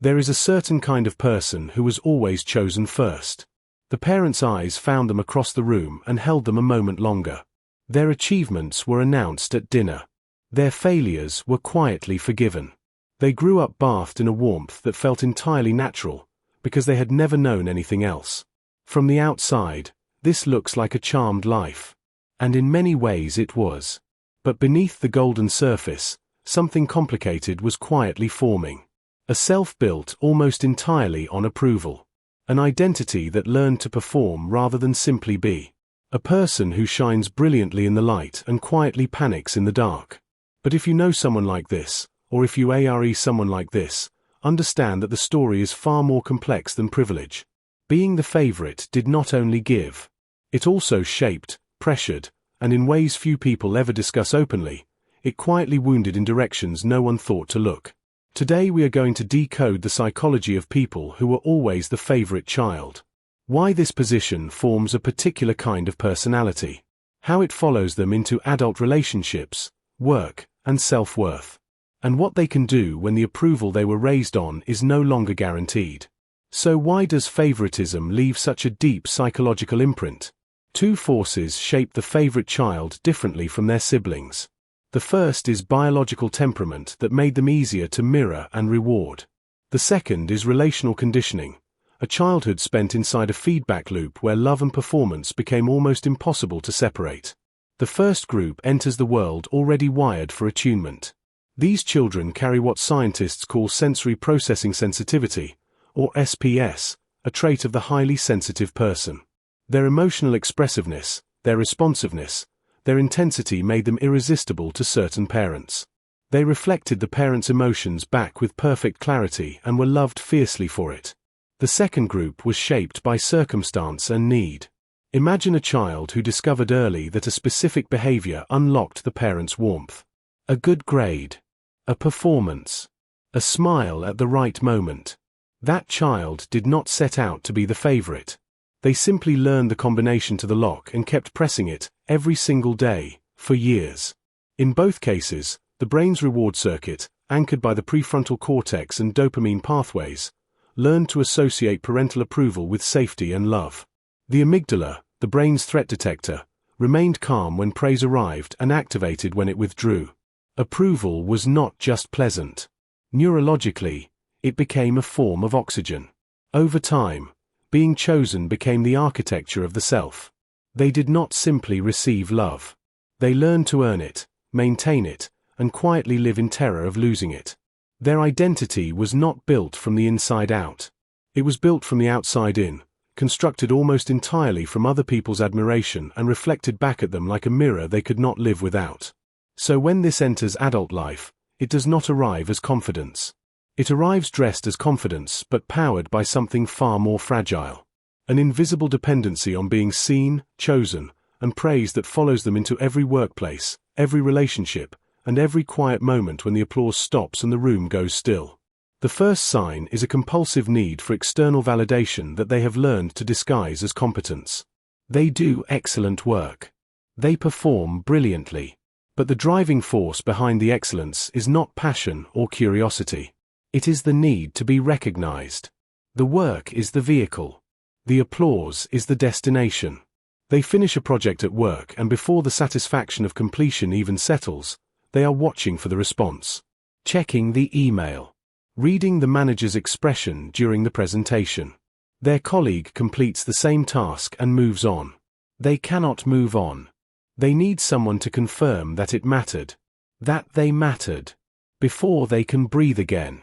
There is a certain kind of person who was always chosen first. The parents' eyes found them across the room and held them a moment longer. Their achievements were announced at dinner. Their failures were quietly forgiven. They grew up bathed in a warmth that felt entirely natural, because they had never known anything else. From the outside, this looks like a charmed life. And in many ways it was. But beneath the golden surface, something complicated was quietly forming. A self built almost entirely on approval. An identity that learned to perform rather than simply be. A person who shines brilliantly in the light and quietly panics in the dark. But if you know someone like this, or if you are someone like this, understand that the story is far more complex than privilege. Being the favorite did not only give. It also shaped, pressured, and in ways few people ever discuss openly, it quietly wounded in directions no one thought to look. Today we are going to decode the psychology of people who were always the favorite child. Why this position forms a particular kind of personality. How it follows them into adult relationships, work, and self-worth. And what they can do when the approval they were raised on is no longer guaranteed. So why does favoritism leave such a deep psychological imprint? Two forces shape the favorite child differently from their siblings. The first is biological temperament that made them easier to mirror and reward. The second is relational conditioning, a childhood spent inside a feedback loop where love and performance became almost impossible to separate. The first group enters the world already wired for attunement. These children carry what scientists call sensory processing sensitivity, or SPS, a trait of the highly sensitive person. Their emotional expressiveness, their responsiveness, their intensity made them irresistible to certain parents. They reflected the parents' emotions back with perfect clarity and were loved fiercely for it. The second group was shaped by circumstance and need. Imagine a child who discovered early that a specific behavior unlocked the parents' warmth. A good grade. A performance. A smile at the right moment. That child did not set out to be the favorite. They simply learned the combination to the lock and kept pressing it, every single day, for years. In both cases, the brain's reward circuit, anchored by the prefrontal cortex and dopamine pathways, learned to associate parental approval with safety and love. The amygdala, the brain's threat detector, remained calm when praise arrived and activated when it withdrew. Approval was not just pleasant. Neurologically, it became a form of oxygen. Over time, being chosen became the architecture of the self. They did not simply receive love. They learned to earn it, maintain it, and quietly live in terror of losing it. Their identity was not built from the inside out. It was built from the outside in, constructed almost entirely from other people's admiration and reflected back at them like a mirror they could not live without. So when this enters adult life, it does not arrive as confidence. It arrives dressed as confidence but powered by something far more fragile. An invisible dependency on being seen, chosen, and praised that follows them into every workplace, every relationship, and every quiet moment when the applause stops and the room goes still. The first sign is a compulsive need for external validation that they have learned to disguise as competence. They do excellent work. They perform brilliantly. But the driving force behind the excellence is not passion or curiosity. It is the need to be recognized. The work is the vehicle. The applause is the destination. They finish a project at work and before the satisfaction of completion even settles, they are watching for the response. Checking the email. Reading the manager's expression during the presentation. Their colleague completes the same task and moves on. They cannot move on. They need someone to confirm that it mattered. That they mattered. Before they can breathe again.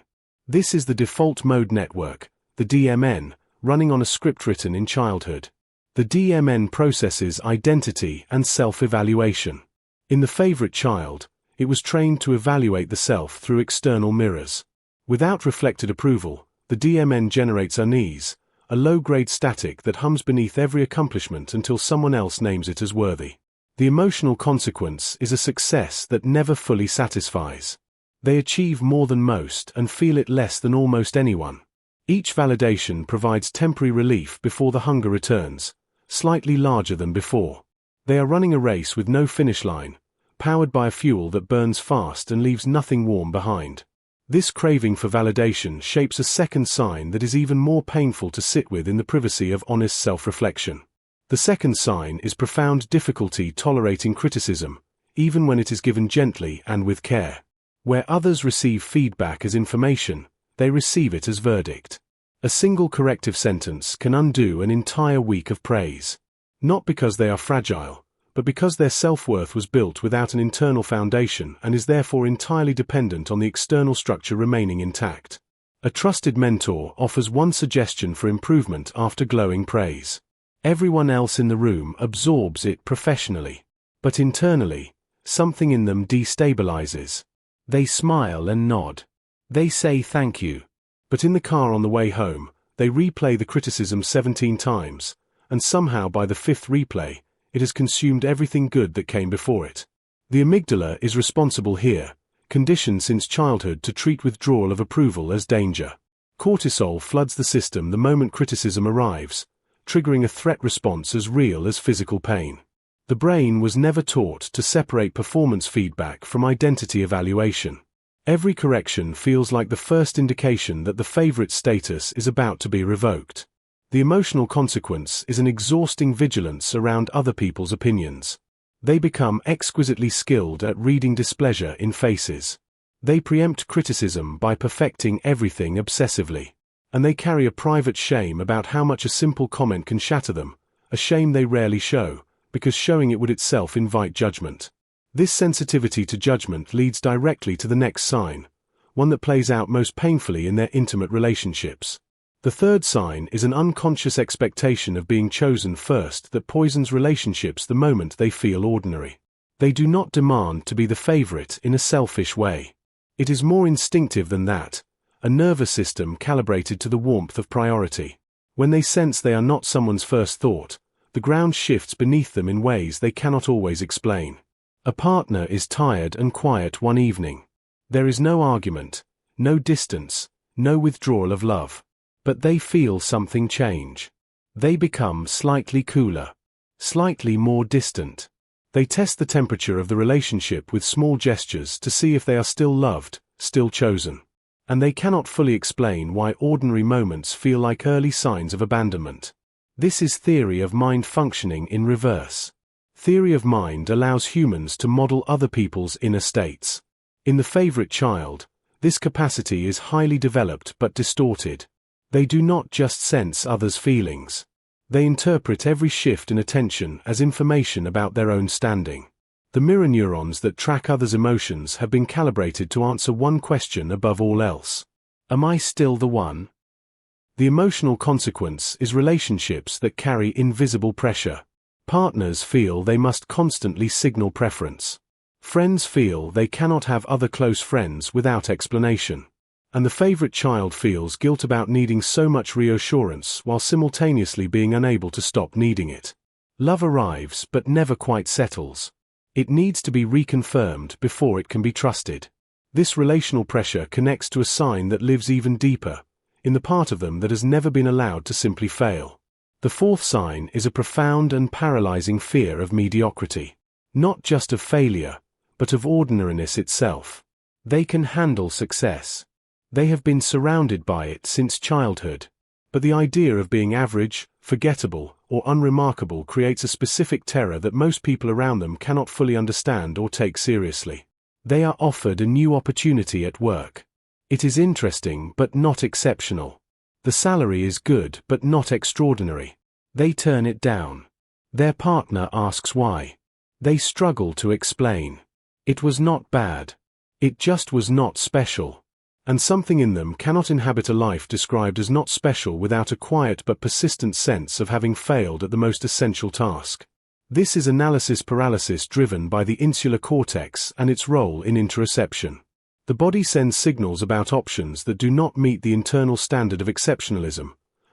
This is the default mode network, the DMN, running on a script written in childhood. The DMN processes identity and self-evaluation. In the favorite child, it was trained to evaluate the self through external mirrors. Without reflected approval, the DMN generates unease, a low-grade static that hums beneath every accomplishment until someone else names it as worthy. The emotional consequence is a success that never fully satisfies. They achieve more than most and feel it less than almost anyone. Each validation provides temporary relief before the hunger returns, slightly larger than before. They are running a race with no finish line, powered by a fuel that burns fast and leaves nothing warm behind. This craving for validation shapes a second sign that is even more painful to sit with in the privacy of honest self-reflection. The second sign is profound difficulty tolerating criticism, even when it is given gently and with care. Where others receive feedback as information, they receive it as verdict. A single corrective sentence can undo an entire week of praise. Not because they are fragile, but because their self-worth was built without an internal foundation and is therefore entirely dependent on the external structure remaining intact. A trusted mentor offers one suggestion for improvement after glowing praise. Everyone else in the room absorbs it professionally. But internally, something in them destabilizes. They smile and nod. They say thank you. But in the car on the way home, they replay the criticism 17 times, and somehow by the fifth replay, it has consumed everything good that came before it. The amygdala is responsible here, conditioned since childhood to treat withdrawal of approval as danger. Cortisol floods the system the moment criticism arrives, triggering a threat response as real as physical pain. The brain was never taught to separate performance feedback from identity evaluation. Every correction feels like the first indication that the favorite status is about to be revoked. The emotional consequence is an exhausting vigilance around other people's opinions. They become exquisitely skilled at reading displeasure in faces. They preempt criticism by perfecting everything obsessively. And they carry a private shame about how much a simple comment can shatter them, a shame they rarely show, because showing it would itself invite judgment. This sensitivity to judgment leads directly to the next sign, one that plays out most painfully in their intimate relationships. The third sign is an unconscious expectation of being chosen first that poisons relationships the moment they feel ordinary. They do not demand to be the favorite in a selfish way. It is more instinctive than that. A nervous system calibrated to the warmth of priority. When they sense they are not someone's first thought, the ground shifts beneath them in ways they cannot always explain. A partner is tired and quiet one evening. There is no argument, no distance, no withdrawal of love. But they feel something change. They become slightly cooler, slightly more distant. They test the temperature of the relationship with small gestures to see if they are still loved, still chosen. And they cannot fully explain why ordinary moments feel like early signs of abandonment. This is theory of mind functioning in reverse. Theory of mind allows humans to model other people's inner states. In the favorite child, this capacity is highly developed but distorted. They do not just sense others' feelings. They interpret every shift in attention as information about their own standing. The mirror neurons that track others' emotions have been calibrated to answer one question above all else. Am I still the one? The emotional consequence is relationships that carry invisible pressure. Partners feel they must constantly signal preference. Friends feel they cannot have other close friends without explanation. And the favorite child feels guilt about needing so much reassurance while simultaneously being unable to stop needing it. Love arrives but never quite settles. It needs to be reconfirmed before it can be trusted. This relational pressure connects to a sign that lives even deeper, in the part of them that has never been allowed to simply fail. The fourth sign is a profound and paralyzing fear of mediocrity. Not just of failure, but of ordinariness itself. They can handle success. They have been surrounded by it since childhood. But the idea of being average, forgettable, or unremarkable creates a specific terror that most people around them cannot fully understand or take seriously. They are offered a new opportunity at work. It is interesting but not exceptional. The salary is good but not extraordinary. They turn it down. Their partner asks why. They struggle to explain. It was not bad. It just was not special. And something in them cannot inhabit a life described as not special without a quiet but persistent sense of having failed at the most essential task. This is analysis paralysis driven by the insular cortex and its role in interoception. The body sends signals about options that do not meet the internal standard of exceptionalism,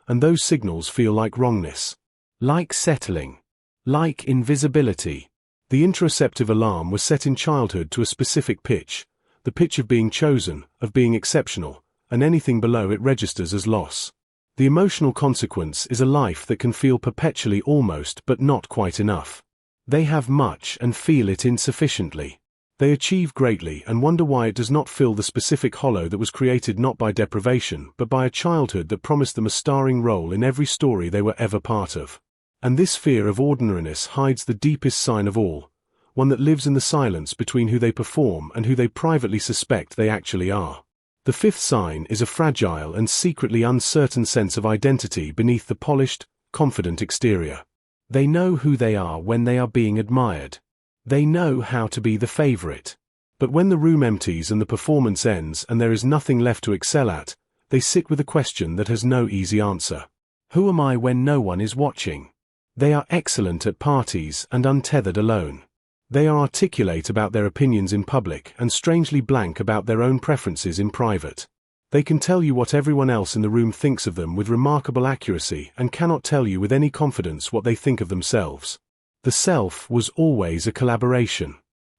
and those signals feel like wrongness, like settling, like invisibility. The interoceptive alarm was set in childhood to a specific pitch, the pitch of being chosen, of being exceptional, and anything below it registers as loss. The emotional consequence is a life that can feel perpetually almost but not quite enough. They have much and feel it insufficiently. They achieve greatly and wonder why it does not fill the specific hollow that was created not by deprivation but by a childhood that promised them a starring role in every story they were ever part of. And this fear of ordinariness hides the deepest sign of all, one that lives in the silence between who they perform and who they privately suspect they actually are. The fifth sign is a fragile and secretly uncertain sense of identity beneath the polished, confident exterior. They know who they are when they are being admired. They know how to be the favorite. But when the room empties and the performance ends and there is nothing left to excel at, they sit with a question that has no easy answer. Who am I when no one is watching? They are excellent at parties and untethered alone. They are articulate about their opinions in public and strangely blank about their own preferences in private. They can tell you what everyone else in the room thinks of them with remarkable accuracy and cannot tell you with any confidence what they think of themselves. The self was always a collaboration,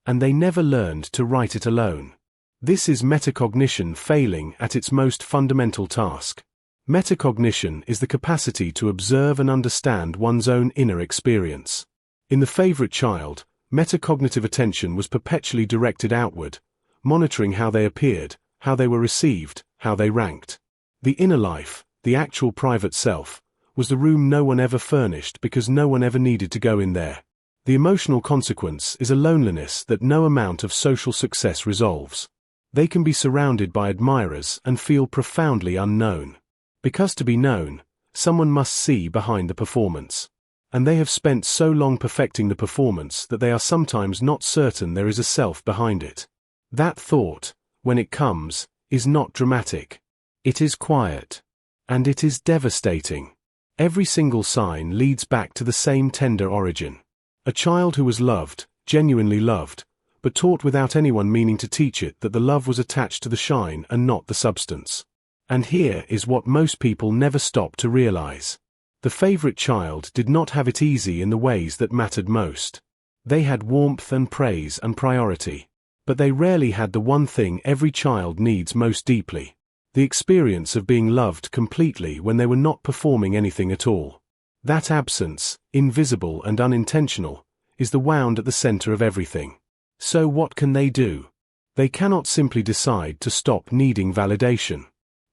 and they never learned to write it alone. This is metacognition failing at its most fundamental task. Metacognition is the capacity to observe and understand one's own inner experience. In the favorite child, metacognitive attention was perpetually directed outward, monitoring how they appeared, how they were received, how they ranked. The inner life, the actual private self, was the room no one ever furnished because no one ever needed to go in there. The emotional consequence is a loneliness that no amount of social success resolves. They can be surrounded by admirers and feel profoundly unknown. Because to be known, someone must see behind the performance. And they have spent so long perfecting the performance that they are sometimes not certain there is a self behind it. That thought, when it comes, is not dramatic. It is quiet. And it is devastating. Every single sign leads back to the same tender origin. A child who was loved, genuinely loved, but taught without anyone meaning to teach it that the love was attached to the shine and not the substance. And here is what most people never stop to realize. The favorite child did not have it easy in the ways that mattered most. They had warmth and praise and priority. But they rarely had the one thing every child needs most deeply. The experience of being loved completely when they were not performing anything at all. That absence, invisible and unintentional, is the wound at the center of everything. So what can they do? They cannot simply decide to stop needing validation.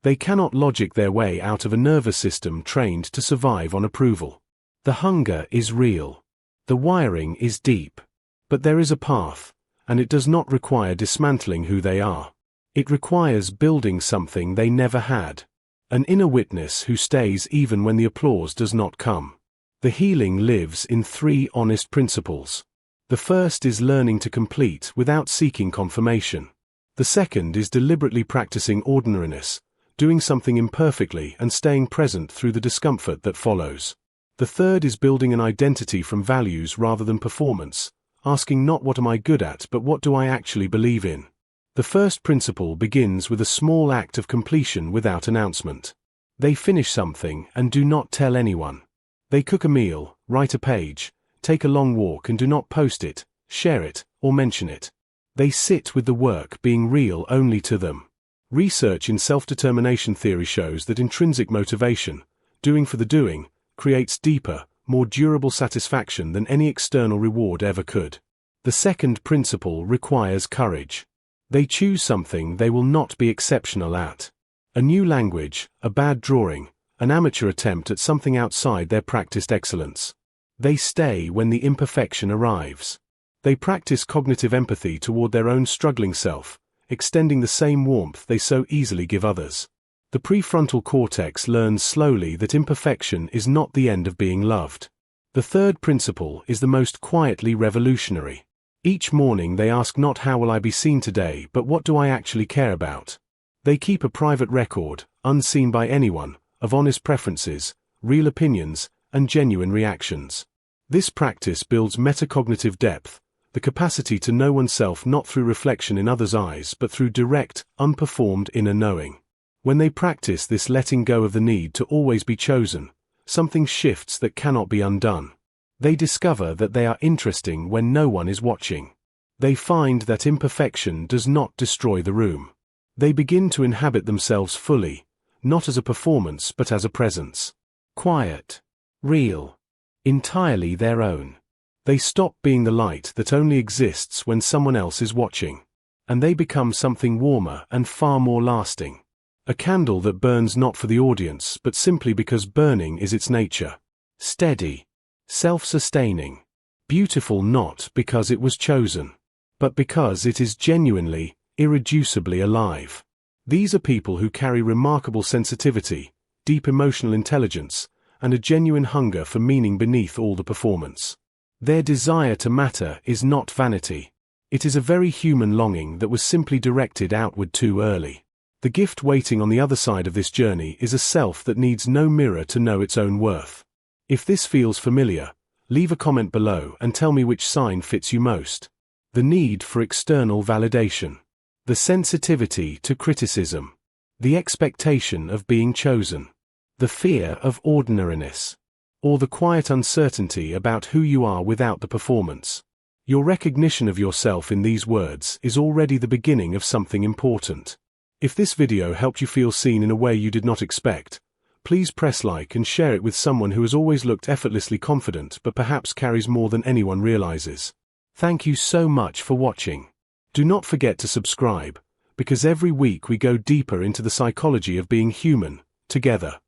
They cannot logic their way out of a nervous system trained to survive on approval. The hunger is real. The wiring is deep. But there is a path, and it does not require dismantling who they are. It requires building something they never had. An inner witness who stays even when the applause does not come. The healing lives in 3 honest principles. The first is learning to complete without seeking confirmation. The second is deliberately practicing ordinariness, doing something imperfectly and staying present through the discomfort that follows. The third is building an identity from values rather than performance, asking not what am I good at but what do I actually believe in. The first principle begins with a small act of completion without announcement. They finish something and do not tell anyone. They cook a meal, write a page, take a long walk and do not post it, share it, or mention it. They sit with the work being real only to them. Research in self-determination theory shows that intrinsic motivation, doing for the doing, creates deeper, more durable satisfaction than any external reward ever could. The second principle requires courage. They choose something they will not be exceptional at. A new language, a bad drawing, an amateur attempt at something outside their practiced excellence. They stay when the imperfection arrives. They practice cognitive empathy toward their own struggling self, extending the same warmth they so easily give others. The prefrontal cortex learns slowly that imperfection is not the end of being loved. The third principle is the most quietly revolutionary. Each morning they ask not how will I be seen today but what do I actually care about. They keep a private record, unseen by anyone, of honest preferences, real opinions, and genuine reactions. This practice builds metacognitive depth, the capacity to know oneself not through reflection in others' eyes but through direct, unperformed inner knowing. When they practice this letting go of the need to always be chosen, something shifts that cannot be undone. They discover that they are interesting when no one is watching. They find that imperfection does not destroy the room. They begin to inhabit themselves fully, not as a performance but as a presence. Quiet. Real. Entirely their own. They stop being the light that only exists when someone else is watching. And they become something warmer and far more lasting. A candle that burns not for the audience but simply because burning is its nature. Steady. Self-sustaining. Beautiful not because it was chosen, but because it is genuinely, irreducibly alive. These are people who carry remarkable sensitivity, deep emotional intelligence, and a genuine hunger for meaning beneath all the performance. Their desire to matter is not vanity. It is a very human longing that was simply directed outward too early. The gift waiting on the other side of this journey is a self that needs no mirror to know its own worth. If this feels familiar, leave a comment below and tell me which sign fits you most. The need for external validation. The sensitivity to criticism. The expectation of being chosen. The fear of ordinariness. Or the quiet uncertainty about who you are without the performance. Your recognition of yourself in these words is already the beginning of something important. If this video helped you feel seen in a way you did not expect, please press like and share it with someone who has always looked effortlessly confident but perhaps carries more than anyone realizes. Thank you so much for watching. Do not forget to subscribe, because every week we go deeper into the psychology of being human, together.